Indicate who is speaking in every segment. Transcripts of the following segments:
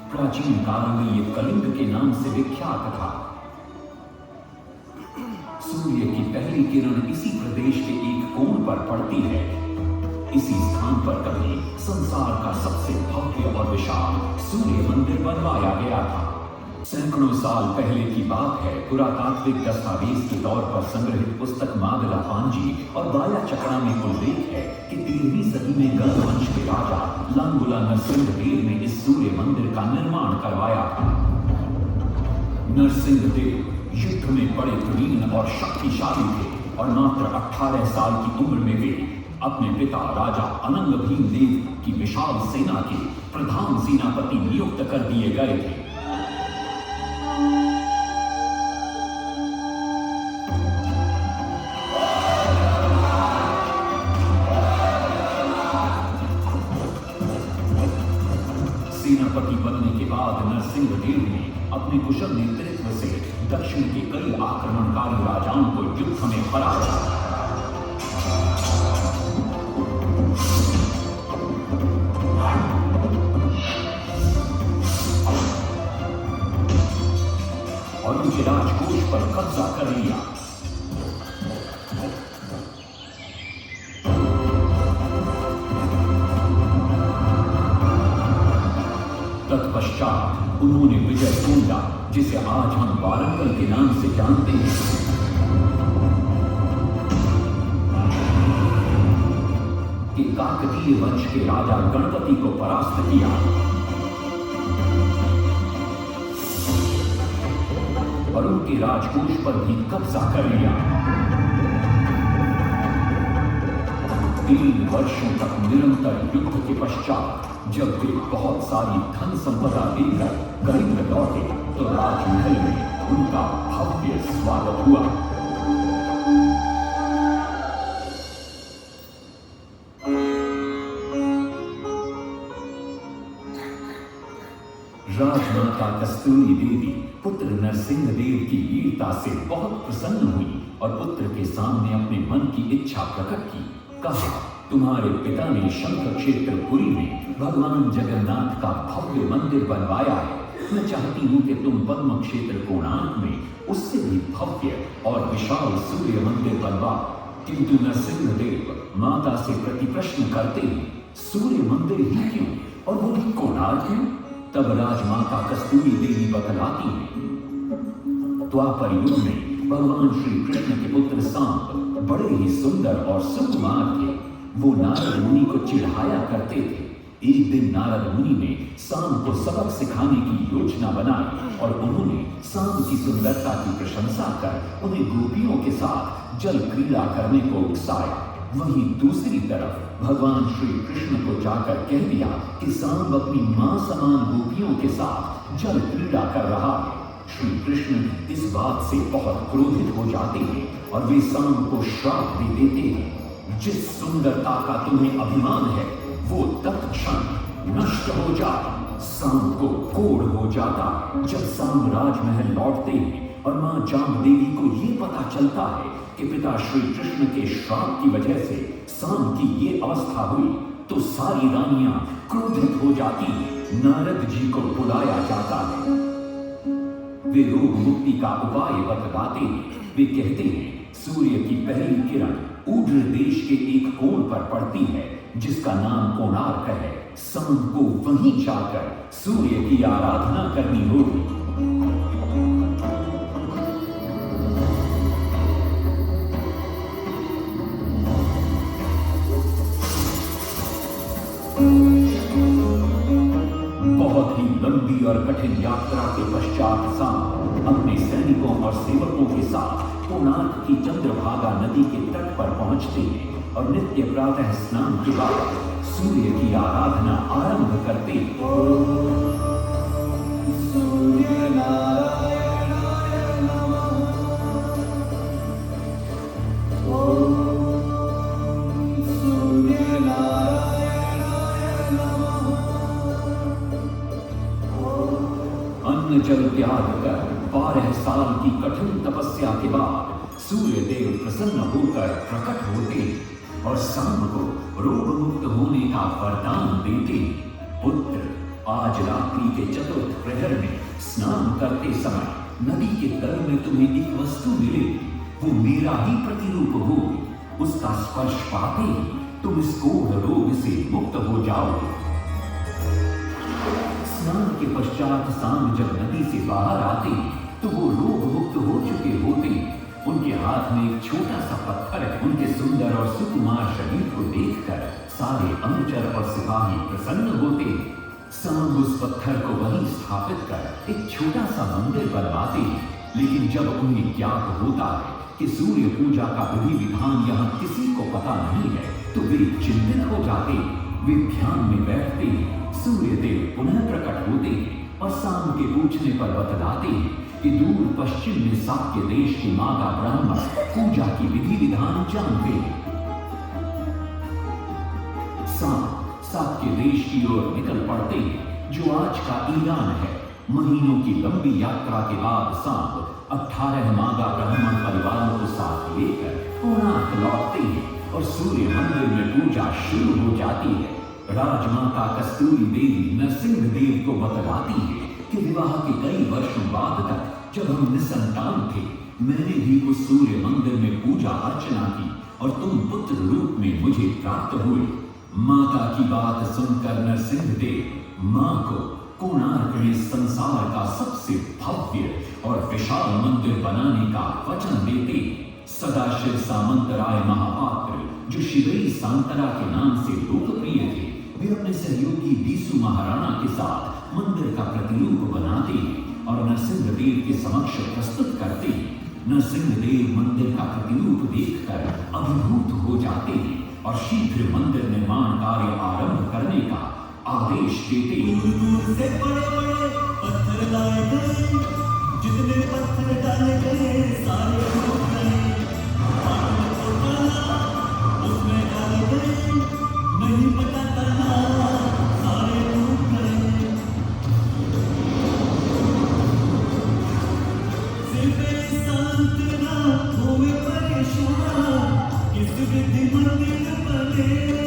Speaker 1: प्राचीन काल में ये कलिंग के नाम से विख्यात था। सूर्य की पहली किरण इसी प्रदेश के एक कोण पर पड़ती है। इसी स्थान पर कभी संसार का सबसे भव्य और विशाल सूर्य मंदिर बनवाया गया था। सैकड़ों साल पहले की बात है। पुरातात्विक दस्तावेज के तौर पर संग्रहित पुस्तक मादला पांजी और बाया चकड़ा में उल्लेख है कि 13वीं सदी में गंग वंश के राजा लांगुला नरसिंहदेव ने इस सूर्य मंदिर का निर्माण करवाया था। नरसिंहदेव युद्ध में बड़े कुलीन और शक्तिशाली थे और मात्र 18 साल की उम्र में वे अपने पिता राजा अनंग भीमदेव की विशाल सेना के प्रधान सेनापति नियुक्त कर दिए गए थे। सेनापति बनने के बाद नरसिंहदेव ने अपने कुशल नेतृत्व से दक्षिण के कई आक्रमणकारी राजाओं को युद्ध में हराया। और उनके राजकोष पर कब्जा कर लिया। तत्पश्चात उन्होंने विजय गोंडा, जिसे आज हम वारंगल के नाम से जानते हैं, कि काकतीय वंश के राजा गणपति को परास्त किया और उनके राजकोष पर भी कब्जा कर लिया। 3 वर्षों तक निरंतर युद्ध के पश्चात जब वे बहुत सारी धन संपदा लेकर कलिंग लौटे तो राजमहल में उनका भव्य स्वागत हुआ। राजमाता कस्तूरी देवी पुत्र नरसिंहदेव की वीरता से बहुत प्रसन्न हुई और पुत्र के सामने अपने मन की इच्छा प्रकट की। कहा, तुम्हारे पिता ने शंख क्षेत्र पुरी में भगवान जगन्नाथ का भव्य मंदिर बनवाया है। मैं चाहती हूँ कि तुम पद्म क्षेत्र कोणार्क में उससे भी भव्य और विशाल सूर्य मंदिर बनवा। किंतु नरसिंहदेव माता से प्रतिप्रश्न करते हैं, सूर्य मंदिर ही क्यों और वो भी कोणार्क क्यों? तब राजमाता कस्तूरी देवी बतलाती है, द्वापर युग में भगवान श्री कृष्ण के पुत्र सांब बड़े ही सुंदर और सुकुमार थे। वो नारद मुनि को चिढ़ाया करते थे। एक दिन नारद मुनि ने सांब को सबक सिखाने की योजना बनाई और उन्होंने सांब की सुंदरता की प्रशंसा कर उन्हें गोपियों के साथ जल क्रीड़ा करने को उकसाया। वहीं दूसरी तरफ भगवान श्री कृष्ण को जाकर कह दिया कि सांब अपनी मां समान गोपियों के साथ जल क्रीड़ा कर रहा है। श्री कृष्ण इस बात से बहुत क्रोधित हो जाते हैं और वे सांब को श्राप दे देते हैं, जिस सुंदरता का तुम्हें अभिमान है वो तत्क्षण नष्ट हो जाए। सांब को कोढ़ हो जाता। जब सांब राजमहल लौटते हैं और मां जामदेवी को ये पता चलता है कि पिता श्री कृष्ण के श्राप की वजह से सांब की ये अवस्था हुई तो सारी रानियां क्रोधित हो जाती हैं। नारद जी को बुलाया जाता है। वे रोग मुक्ति का उपाय बतलाते हैं। वे कहते हैं, सूर्य की पहली किरण ऊर्ध्व देश के एक कोण पर पड़ती है जिसका नाम कोणार्क है। सांब को वहीं जाकर सूर्य की आराधना करनी होगी। बहुत ही लंबी और कठिन यात्रा के पश्चात सांब अपने सैनिकों और सेवकों के साथ कोणार्क की चंद्रभागा नदी के तट पर पहुंचते हैं और नित्य प्रातः स्नान के बाद सूर्य की आराधना आरंभ करते हैं। अन्न जल त्याग कर 12 साल की कठिन तपस्या के बाद सूर्य देव प्रसन्न होकर प्रकट होते और सांब को रोग मुक्त होने का वरदान देते। पुत्र आज रात्रि के चतुर्थ प्रहर में स्नान करते समय नदी के तल में तुम्हें एक वस्तु मिलेगी, वो मेरा ही प्रतिरूप होगी। उसका स्पर्श पाते ही तुम इस कोढ़ रोग से मुक्त हो जाओगे। स्नान के पश्चात सांब जब नदी से बाहर आते तो वो रोग मुक्त हो चुके होते। उनके हाथ में एक छोटा सा पत्थर है। उनके सुंदर और सुकुमार शरीर को देखकर सारे अनुचर और सिपाही प्रसन्न होते। सांब उस पत्थर को वहीं स्थापित कर एक छोटा सा मंदिर बनवाते। लेकिन जब उन्हें ज्ञात होता है कि सूर्य पूजा का विधि विधान यहाँ किसी को पता नहीं है तो वे चिंतित हो जाते। वे ध्यान में बैठते, सूर्य देव पुनः प्रकट होते और सांब के पूछने पर बतलाते कि दूर पश्चिम में साक्य देश के माता ब्राह्मण पूजा की विधि विधान जानते हैं। सांब साक्य देश की ओर निकल पड़ते हैं, जो आज का ईरान है। महीनों की लंबी यात्रा के बाद सांब 18 मादा ब्राह्मण परिवारों को साथ लेकर कोणार्क लौटते हैं और सूर्य मंदिर में पूजा शुरू हो जाती है। राजमाता कस्तूरी देवी नरसिंह देव को बतलाती है कि विवाह के कई वर्षों बाद तक जब हम निसंतान थे, मैंने भी उस सूर्य मंदिर में पूजा अर्चना की और तुम पुत्र रूप में मुझे प्राप्त हुए। माता की बात सुनकर नरसिंह देव मां को कोणार्क में संसार का सबसे भव्य और विशाल मंदिर बनाने का वचन देते। सदाशिव सामंतराय महापात्र, जो शिवई सांतरा के नाम से लोकप्रिय थे, वे अपने सहयोगी बीसू महाराणा के साथ मंदिर का प्रतिरूप बनाते और नरसिंह देव के समक्ष प्रस्तुत करते। नरसिंह देव मंदिर का प्रतिरूप देखकर अभिभूत हो जाते हैं और शीघ्र मंदिर निर्माण कार्य आरंभ करने का आदेश देते।
Speaker 2: दूर से बड़े-बड़े पत्थर लाए गए, जितने पत्थर डाले गए सारे टूट गए। पानी को डाला, उसमें डाले गए, नहीं पता चला, सारे टूट गए। सिर्फ एक सांत्वना हुए परेशान, किस विधि मंदिर बने।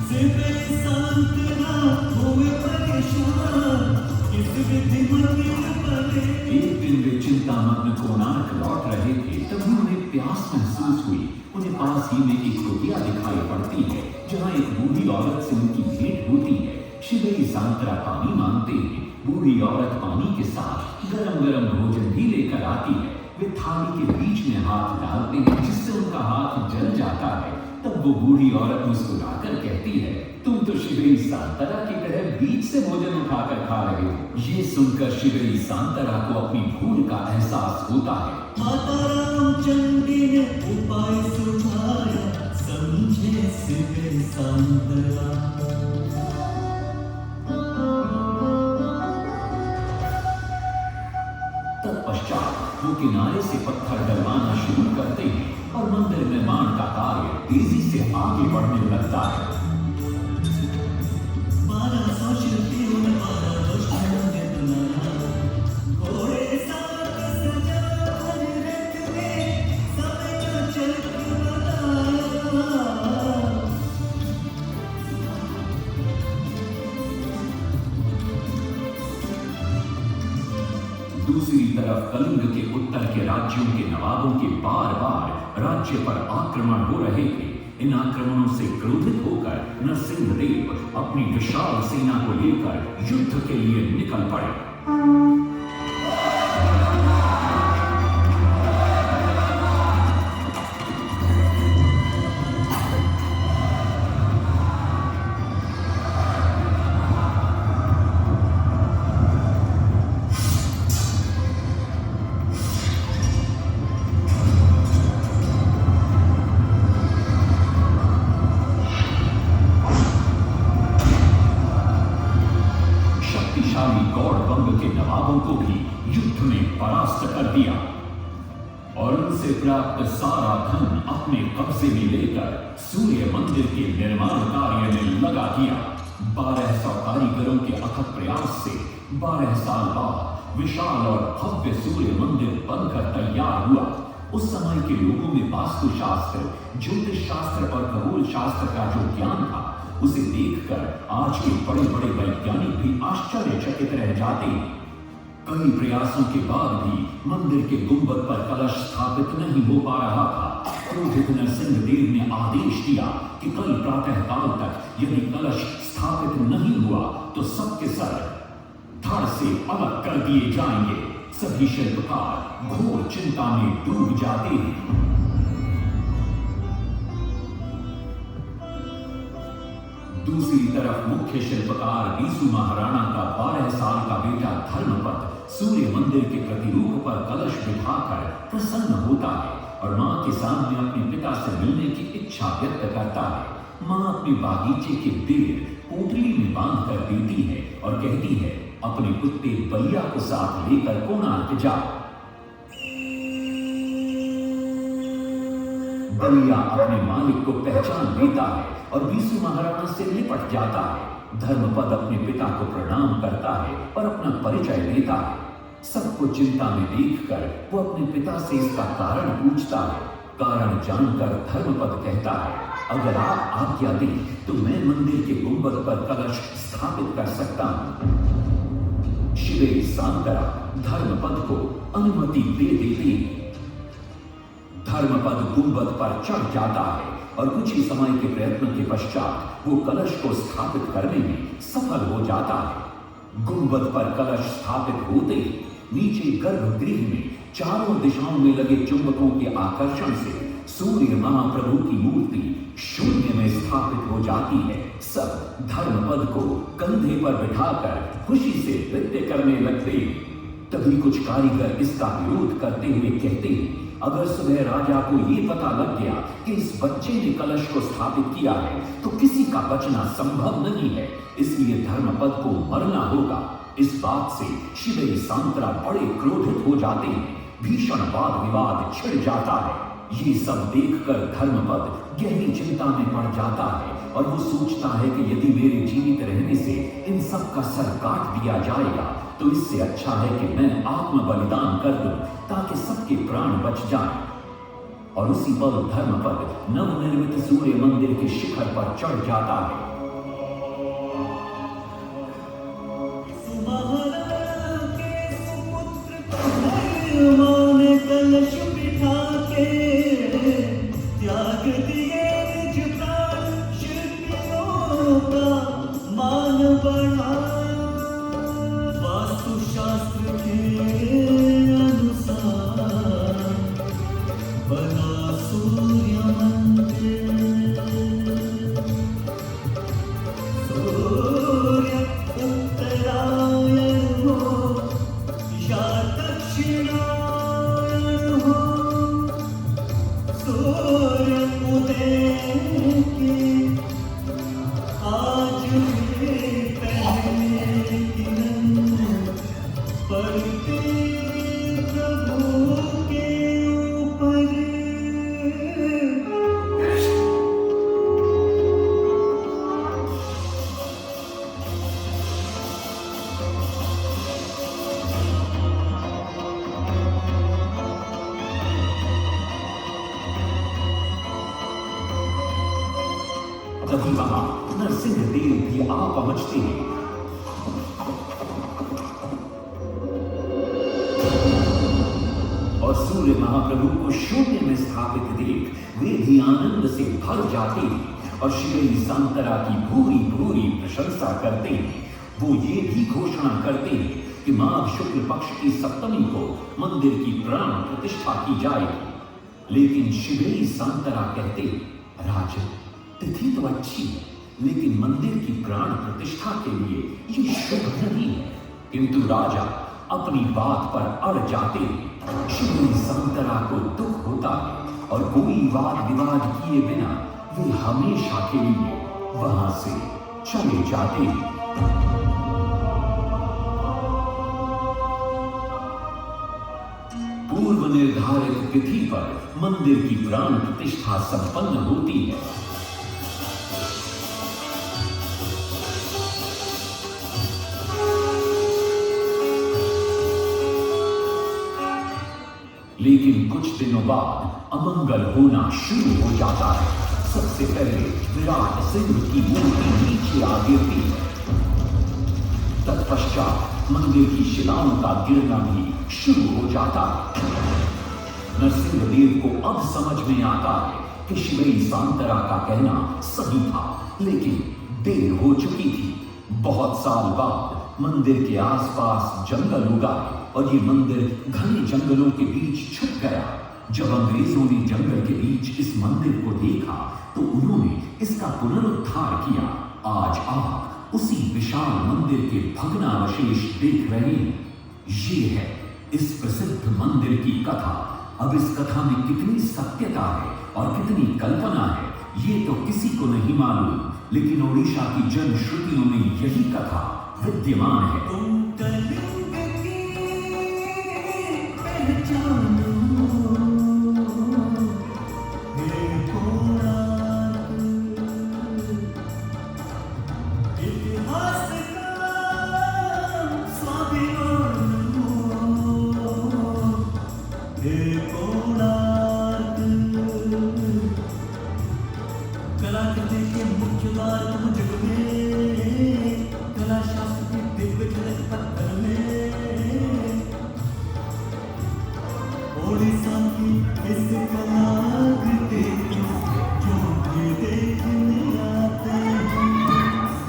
Speaker 2: सिर्फ एक सांत्वना हुए परेशान, किस विधि मंदिर बने।
Speaker 1: एक दिन वे चिंतामग्न कोणार्क लौट रहे थे, तभी उन्हें प्यास महसूस हुई। उन्हें पास ही में एक कुटिया दिखाई पड़ती है, जहाँ एक बूढ़ी औरत से उनकी भेंट होती है। शिवई सांतरा पानी मांगते हैं। बूढ़ी औरत पानी के साथ गरम गरम भोजन भी लेकर आती है। वे थाली के बीच में हाथ डालते हैं, जिससे उनका हाथ जल जाता है। तब वो बूढ़ी औरत मुस्कुराकर कहती है, तुम तो शिवई सांतरा की तरह बीच से भोजन उठाकर खा रहे हो। ये सुनकर शिवई सांतरा को अपनी भूल का एहसास होता है।
Speaker 2: माता रामचंडी ने उपाय सुझाया, समझे शिवई सांतरा।
Speaker 1: तत्पश्चात वो किनारे से पत्थर डलवाना शुरू करते हैं और मंदिर निर्माण का कार्य तेजी से आगे बढ़ने लगता है।
Speaker 2: 1200 शिल्पियों ने 12 मंदिर बनाया। घोड़े साथ सजा हर रथ में, सबका चरख बनाया।
Speaker 1: दूसरी तरफ कलिंग के उत्तर के राज्यों के नवाबों के बार बार राज्य पर आक्रमण हो रहे थे। इन आक्रमणों से क्रोधित होकर नरसिंह देव अपनी विशाल सेना को लेकर युद्ध के लिए निकल पड़े। गौड़ के नवाबों को भी युद्ध में परास्त कर दिया और उनसे प्राप्त सारा धन अपने कब्जे में लेकर सूर्य मंदिर के निर्माण कार्य में लगा दिया। 1200 कारीगरों के अथक प्रयास से 12 साल बाद विशाल और भव्य सूर्य मंदिर बनकर तैयार हुआ। उस समय के लोगों में वास्तुशास्त्र, ज्योतिष शास्त्र और खगोल शास्त्र का जो ज्ञान था उसे देखकर आज के बड़े बड़े वैज्ञानिक भी आश्चर्यचकित रह जाते हैं। कई प्रयासों के बाद भी मंदिर के गुंबद पर कलश स्थापित नहीं हो पा रहा था। क्रोधित नरसिंहदेव ने आदेश दिया कि कल प्रातः काल तक यदि कलश स्थापित नहीं हुआ तो सबके सर धड़ से अलग कर दिए जाएंगे। सभी शिल्पकार घोर चिंता में डूब जाते हैं। दूसरी तरफ मुख्य शिल्पकार बीसू महाराणा का 12 साल का बेटा धर्मपद सूर्य मंदिर के प्रतिरूप पर कलश बिठाकर प्रसन्न होता है और मां के सामने अपने पिता से मिलने की इच्छा व्यक्त करता है। मां अपने बागीचे के बेर पोटली में बांध कर देती है और कहती है, अपने कुत्ते बलिया को साथ लेकर कोणार्क जाओ। बलिया अपने मालिक को पहचान लेता है और बीसू महाराणा से निपट जाता है। धर्मपद अपने पिता को प्रणाम करता है और अपना परिचय देता है। सबको चिंता में देखकर वो अपने पिता से इसका कारण पूछता है। कारण जानकर धर्मपद कहता है, अगर आप आज्ञा दें तो मैं मंदिर के गुंबद पर कलश स्थापित कर सकता हूं। शिवे सांतरा धर्मपद को अनुमति दे देती है। धर्मपद गुंबद पर चढ़ जाता है और कुछ ही समय के प्रयत्न के पश्चात वो कलश को स्थापित करने में सफल हो जाता है। गुंबद पर कलश स्थापित होते ही नीचे गर्भगृह में चारों दिशाओं में लगे चुंबकों के आकर्षण से सूर्य महाप्रभु की मूर्ति शून्य में स्थापित हो जाती है। सब धर्मपद को कंधे पर बिठाकर खुशी से नृत्य करने लगते हैं। तभी कुछ कारीगर इसका विरोध करते हुए कहते हैं, अगर सुबह राजा को ये पता लग गया कि इस बच्चे ने कलश को स्थापित किया है तो किसी का बचना संभव नहीं है, इसलिए धर्मपद को मरना होगा। इस बात से शिवे सांतरा बड़े क्रोधित हो जाते हैं। भीषण वाद विवाद छिड़ जाता है। ये सब देखकर धर्मपद गहरी चिंता में पड़ जाता है और वो सोचता है कि यदि मेरे जीवित रहने से इन सब का सर काट दिया जाएगा तो इससे अच्छा है कि मैं आत्म बलिदान कर दूं ताकि सबके प्राण बच जाएं। और उसी पल धर्मपद नवनिर्मित सूर्य मंदिर के शिखर पर चढ़ जाता है।
Speaker 2: कलश बिठा के त्याग दिए निज प्राण, शिल्पियों का मान बढ़ाया। वास्तुशास्त्र के अनुसार बना सूर्य मंदिर। सूर्य उत्तरायण हो या दक्षिणायन हो, सूर्य उदय के आज भी पहले किरण पड़ते प्रभु के ऊपर।
Speaker 1: तभी वहां नरसिंहदेव भी आ पहुंचते हैं। और सूर्य महाप्रभु को शून्य में स्थापित देख वे भी आनंद से भर जाते हैं और शिवे सांतरा की भूरी भूरी प्रशंसा करते हैं। वो ये भी घोषणा करते हैं कि माघ शुक्ल पक्ष की सप्तमी को मंदिर की प्राण प्रतिष्ठा की जाएगी। लेकिन शिवे सांतरा कहते, राजन तिथि तो अच्छी है, लेकिन मंदिर की प्राण प्रतिष्ठा के लिए ये शुभ नहीं है। किंतु राजा अपनी बात पर अड़ जाते हैं। शिवे सांतरा को दुख होता है और कोई वाद विवाद किए बिना वे हमेशा के लिए वहां से चले जाते हैं। पूर्व निर्धारित तिथि पर मंदिर की प्राण प्रतिष्ठा संपन्न होती है। लेकिन कुछ दिनों बाद अमंगल होना शुरू हो जाता है। सबसे पहले विराट सिंह की मूर्ति नीचे आ गिरती है। तत्पश्चात मंदिर की शिलाओं का गिरना भी शुरू हो जाता है। नरसिंहदेव को अब समझ में आता है कि शिवई सांतरा का कहना सही था, लेकिन देर हो चुकी थी। बहुत साल बाद मंदिर के आसपास जंगल उगा और ये मंदिर घने जंगलों के बीच छुप गया। जब अंग्रेजों ने जंगल के बीच इस मंदिर को देखा तो उन्होंने इसका पुनरुद्धार किया। आज आप उसी विशाल मंदिर के भग्नावशेष देख रहे हैं। ये है इस प्रसिद्ध मंदिर की कथा। अब इस कथा में कितनी सत्यता है और कितनी कल्पना है, ये तो किसी को नहीं मालूम, लेकिन ओडिशा की जनश्रुतियों में यही कथा विद्यमान है।
Speaker 2: तुम कलंक की पहचानो, हे कोणार्क, इतिहास का स्वाभिमान हो, हे कोणार्क। कलाकृति के मुख्य द्वार तुम जग में, कला शास्त्र की दिव्य झलक पत्थर में, ओडिशा की इस कला